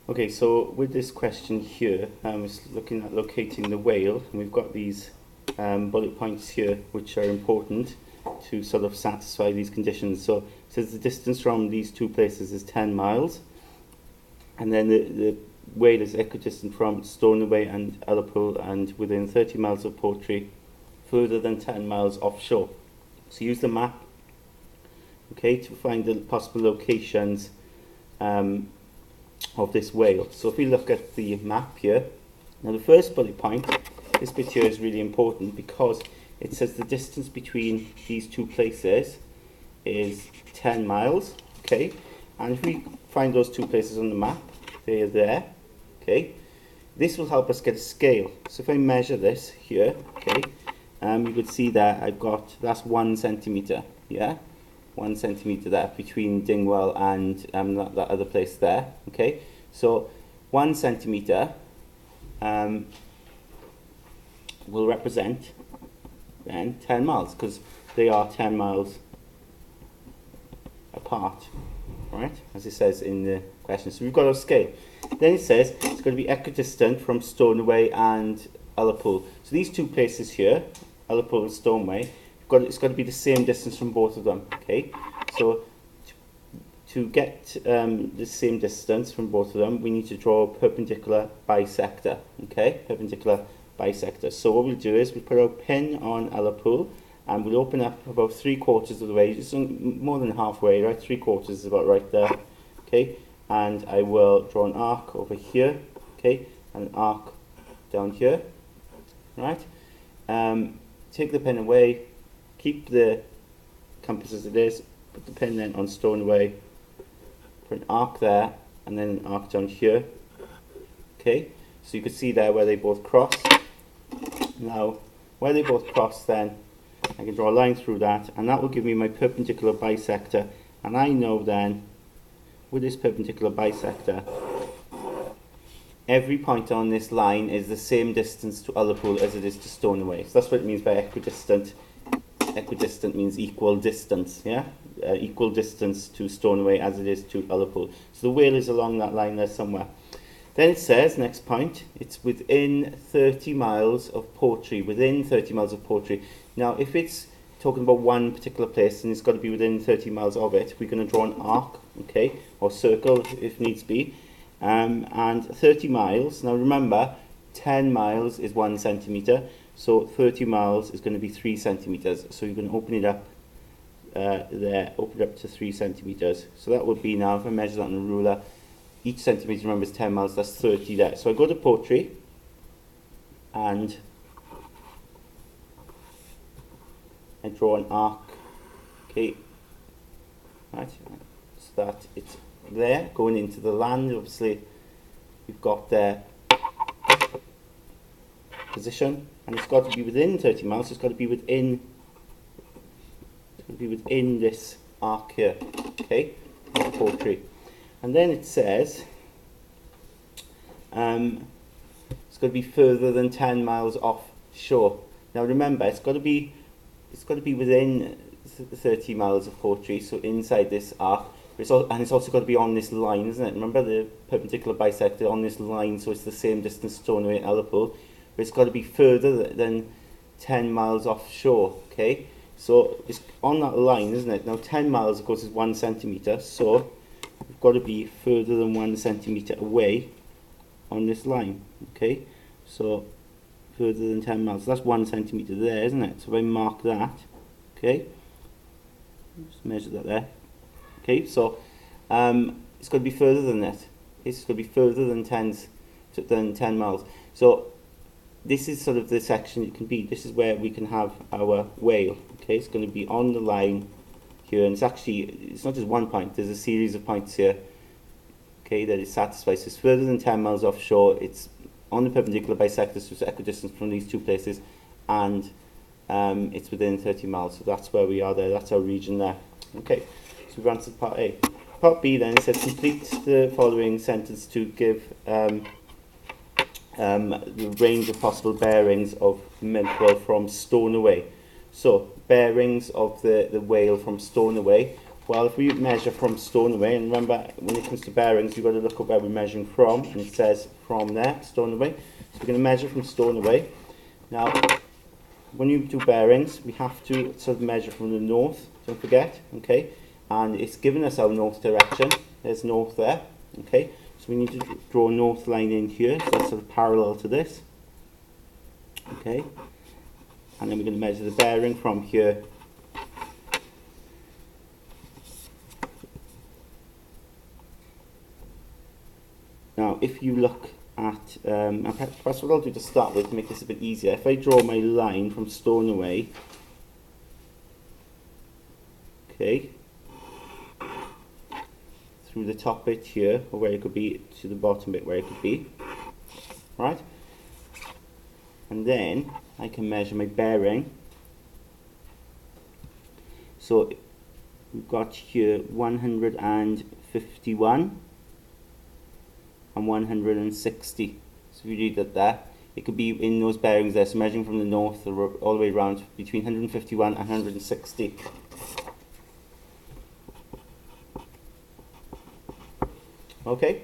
Okay, so with this question here, it's looking at locating the whale, and we've got these bullet points here which are important to sort of satisfy these conditions. So it says the distance from these two places is 10 miles, and then the whale is equidistant from Stornoway and Ullapool and within 30 miles of Portree, further than 10 miles offshore. So use the map, okay, to find the possible locations of this whale. So if we look at the map here, now the first bullet point, this bit here is really important because it says the distance between these two places is 10 miles, okay? And if we find those two places on the map, they are there, okay? This will help us get a scale. So if I measure this here, okay, you could see that I've got, that's 1 centimetre, yeah? 1 centimetre there between Dingwall and that other place there, okay? So 1 centimetre will represent then 10 miles because they are 10 miles apart, right? As it says in the question. So we've got our scale. Then it says it's going to be equidistant from Stornoway and Ullapool. So these two places here, Ullapool and Stornoway, it's got to be the same distance from both of them, okay? So to get the same distance from both of them, we need to draw a perpendicular bisector, okay? Perpendicular bisector. So what we'll do is we'll put our pin on Ullapool and we'll open up about 3/4 of the way, it's more than halfway, right? 3/4 is about right there, okay? And I will draw an arc over here, okay? And an arc down here, right? Take the pin away, keep the compass as it is, put the pin then on Stornoway, put an arc there, and then an arc down here. Okay, so you can see there where they both cross. Now, where they both cross then, I can draw a line through that, and that will give me my perpendicular bisector. And I know then, with this perpendicular bisector, every point on this line is the same distance to Ullapool as it is to Stornoway. So that's what it means by equidistant. Equidistant means equal distance, yeah? Equal distance to Stornoway as it is to Ullapool. So the whale is along that line there somewhere. Then it says, next point, it's within 30 miles of Portree, within 30 miles of Portree. Now, if it's talking about one particular place and it's got to be within 30 miles of it, we're going to draw an arc, okay, or circle if needs be. And 30 miles, now remember, 10 miles is 1 centimetre, so 30 miles is going to be 3 centimetres. So you're going to open it up there, open it up to 3 centimetres. So that would be now, if I measure that on a ruler, each centimetre, remember, is 10 miles, that's 30 there. So I go to Portree, and I draw an arc, okay, right, so that it's there, going into the land. Obviously, you've got their position, and it's got to be within 30 miles, so it's got to be within this arc here, okay, Portree. And then it says it's got to be further than 10 miles offshore. Now remember, it's got to be within 30 miles of Portree, so inside this arc. And it's also got to be on this line, isn't it? Remember the perpendicular bisector on this line, so it's the same distance Stornoway and Ullapool. But it's got to be further than 10 miles offshore, okay? So it's on that line, isn't it? Now 10 miles, of course, is 1 centimetre, so we've got to be further than 1 centimetre away on this line, okay? So further than 10 miles, so that's 1 centimetre there, isn't it? So if I mark that, okay? Just measure that there. Okay, so it's got to be further than that. It's got to be further than 10 miles. So this is sort of the section it can be. This is where we can have our whale. Okay, it's going to be on the line here, and it's not just one point. There's a series of points here. Okay, that it satisfies. So it's further than 10 miles offshore. It's on the perpendicular bisector, so it's equidistant from these two places, and it's within 30 miles. So that's where we are there. That's our region there. Okay. So we've answered part A. Part B then, it says complete the following sentence to give the range of possible bearings of Milkwell from Stornoway. So bearings of the whale from Stornoway Well, if we measure from Stornoway, and remember, when it comes to bearings, you've got to look up where we're measuring from, and it says from there, Stornoway. So we're going to measure from Stornoway. Now, when you do bearings, we have to sort of measure from the north, don't forget, okay? And it's given us our north direction. There's north there, okay? So we need to draw a north line in here, so that's sort of parallel to this, okay? And then we're going to measure the bearing from here. Now, if you look at, perhaps what I'll do to start with to make this a bit easier, if I draw my line from Stornoway, okay, through the top bit here, or where it could be, to the bottom bit where it could be, right? And then I can measure my bearing. So we've got here 151 and 160. So if you read that there, it could be in those bearings there, so measuring from the north all the way around between 151 and 160. Okay.